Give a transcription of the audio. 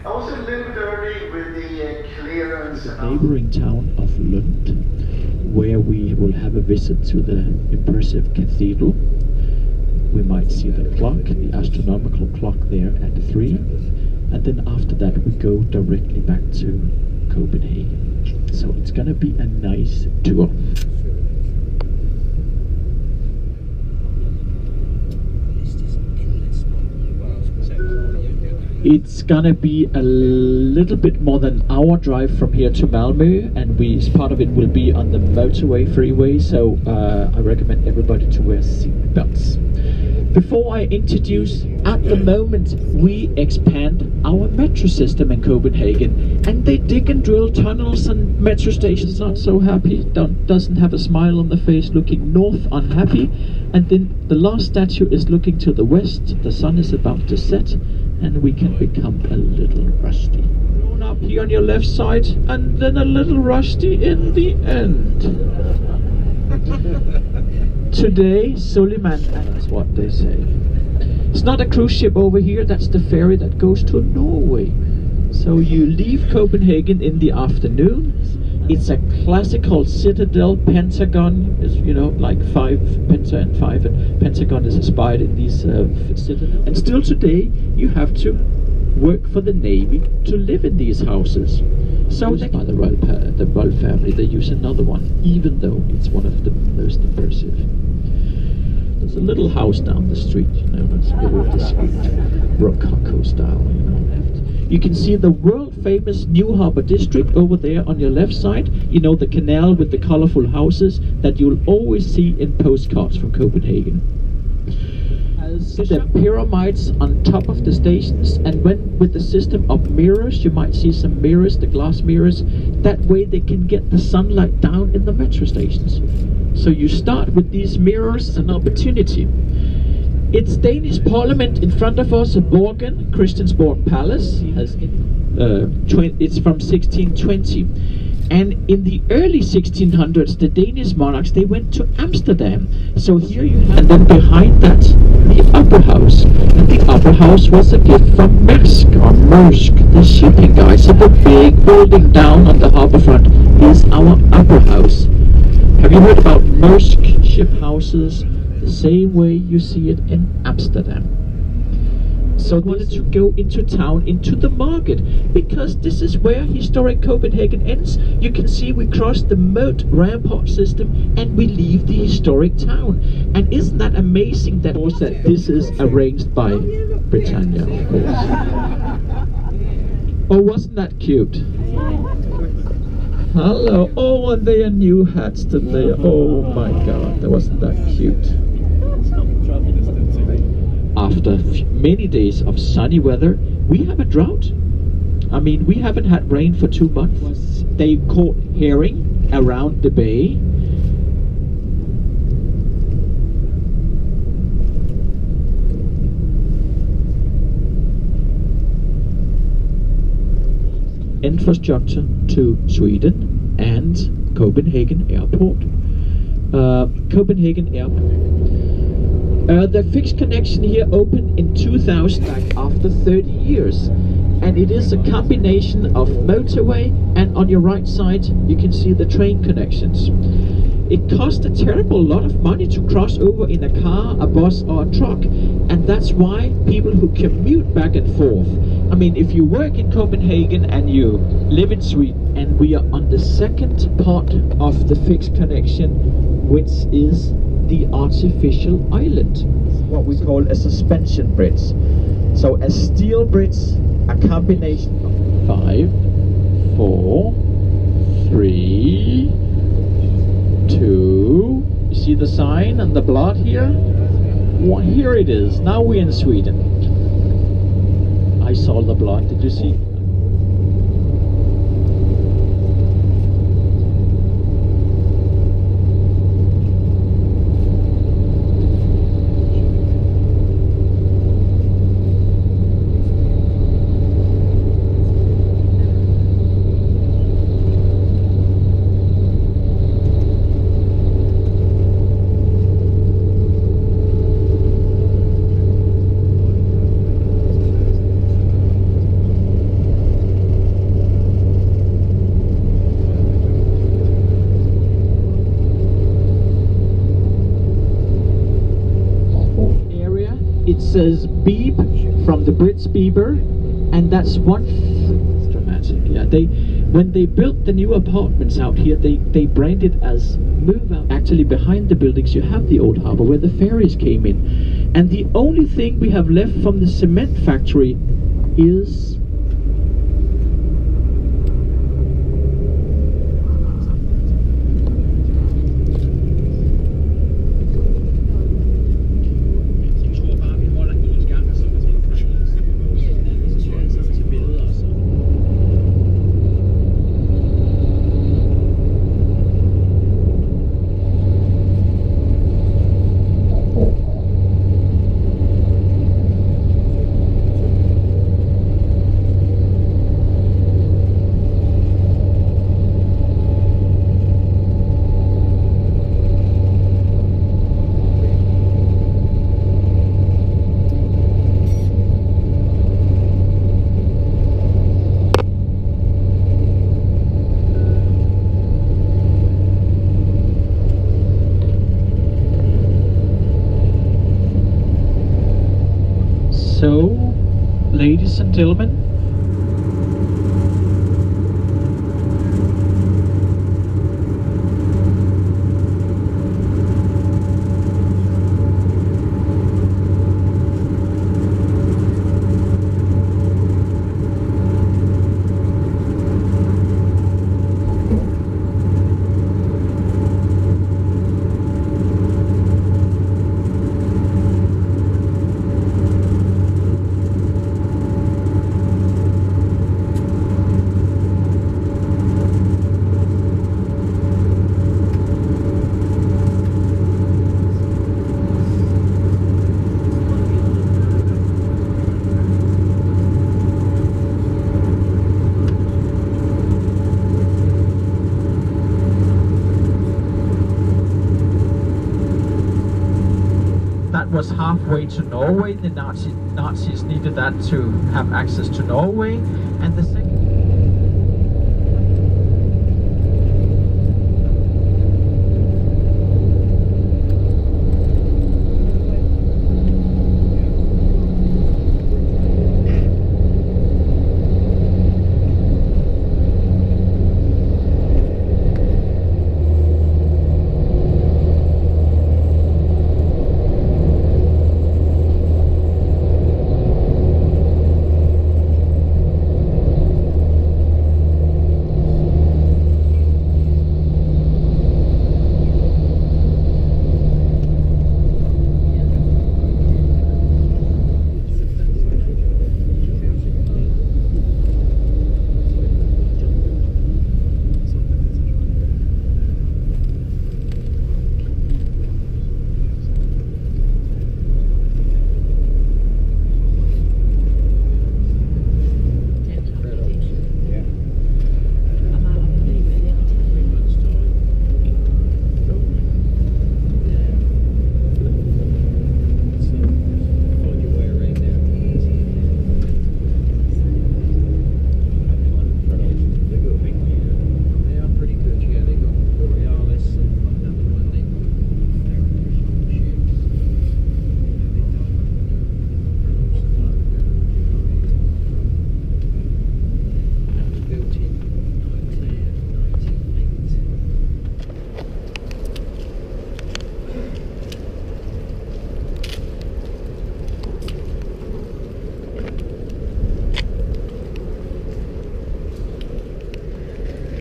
Also a little bit early with the clearance. The neighboring town of Lund, where we will have a visit to the impressive cathedral. We might see the clock, the astronomical clock there at 3, and then after that we go directly back to Copenhagen. So it's gonna be a nice tour. It's gonna be a little bit more than an hour drive from here to Malmö, and part of it will be on the motorway freeway, so I recommend everybody to wear seat belts. Before I introduce, at the moment we expand our metro system in Copenhagen, and they dig and drill tunnels, and metro stations not so happy, doesn't have a smile on the face, looking north unhappy, and then the last statue is looking to the west. The sun is about to set, and we can become a little rusty. Grown up here on your left side, and then a little rusty in the end. Today, Suleiman, that's what they say. It's not a cruise ship over here, that's the ferry that goes to Norway. So you leave Copenhagen in the afternoon. It's a classical citadel, pentagon, is, you know, like 5, penta and 5, and pentagon is inspired in these citadels. And still today, you have to work for the Navy to live in these houses. So by the royal family, they use another one, even though it's one of the most impressive. There's a little house down the street, you know, that's very discreet, Rococo style, you know. You can see the world-famous New Harbour district over there on your left side. You know, the canal with the colorful houses that you'll always see in postcards from Copenhagen. The pyramids on top of the stations, and when with the system of mirrors, you might see some mirrors, the glass mirrors. That way they can get the sunlight down in the metro stations. So you start with these mirrors, an opportunity. It's Danish Parliament in front of us, Borgen, Christiansborg Palace. It's from 1620. And in the early 1600s, the Danish monarchs, they went to Amsterdam. So here you have, and then behind that, the Upper House. And the Upper House was a gift from Maersk, the shipping guys. So the big building down on the harbour front is our Upper House. Have you heard about Maersk ship houses? The same way you see it in Amsterdam. So I wanted to go into town, into the market, because this is where historic Copenhagen ends. You can see we cross the moat rampart system and we leave the historic town. And isn't that amazing that this is arranged by Britannia, of course. Oh, wasn't that cute? Hello. Oh, and they are new hats today. Oh my god, that wasn't that cute. After many days of sunny weather, we have a drought. I mean, we haven't had rain for 2 months. They caught herring around the bay. Infrastructure to Sweden and Copenhagen Airport. Copenhagen Airport. The fixed connection here opened in 2000, like after 30 years. And it is a combination of motorway, and on your right side you can see the train connections. It costs a terrible lot of money to cross over in a car, a bus or a truck, and that's why people who commute back and forth, I mean, if you work in Copenhagen and you live in Sweden, and we are on the second part of the fixed connection, which is the artificial island, what we call a suspension bridge. So a steel bridge, a combination of 5, 4, 3, 2. You see the sign and the blot here? Well, here it is. Now we're in Sweden. I saw the blot. Did you see? says beep from the Brits Bieber, and that's one dramatic. Yeah, when they built the new apartments out here, they branded as move out. Actually, behind the buildings you have the old harbor where the ferries came in, and the only thing we have left from the cement factory is so, ladies and gentlemen, was halfway to Norway. The Nazis needed that to have access to Norway, and the second